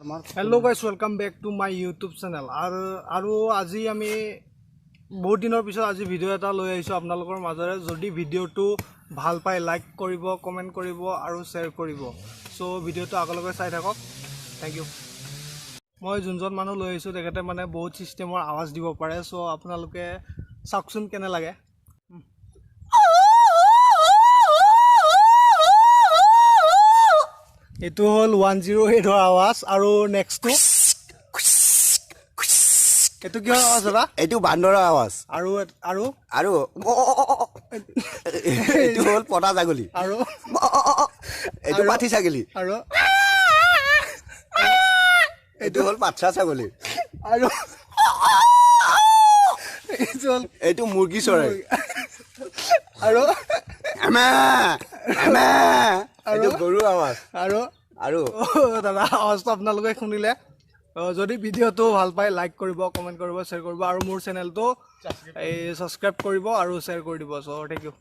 hello guys welcome back to my YouTube channel আৰু আজি আমি বহুত দিনৰ পিছত আজি ভিডিও এটা লৈ আহিছো আপোনালোকৰ মাজৰে যদি ভিডিওটো ভাল পায় লাইক কৰিব কমেন্ট কৰিব আৰু শেয়াৰ কৰিব সো ভিডিওটো আগলৈকে চাই থাকক থ্যাংক ইউ মই যোনজন মানুহ লৈ আহিছো দেখতে মানে বহুত সিস্টেমৰ আৱাজ দিব পাৰে সো আপোনালোকে চাওকচোন কেনে লাগে এটো হল 108 ৰ আৱাজ আৰু নেক্সট এটো কি আৱাজ হলা এটো বান্দৰৰ আৱাজ আৰু আৰু আৰু এটো হল পটা ছাগলী আৰু এটো পাঠি ছাগলী আৰু এটো হল পাঠা ছাগলী আৰু এটো মুৰ্গী চৰাই আৰু আমা আমা এটো গৰু আৱাজ আৰু আৰু দাদা আৱাজটো আপোনালোকে শুনিলে যদি ভিডিওটো ভাল পায় লাইক কৰিব কমেন্ট কৰিব শেয়াৰ কৰিব আৰু মোৰ চেনেলটো সাবস্ক্ৰাইব কৰিব আৰু শেয়াৰ কৰি দিব সো থ্যাংক ইউ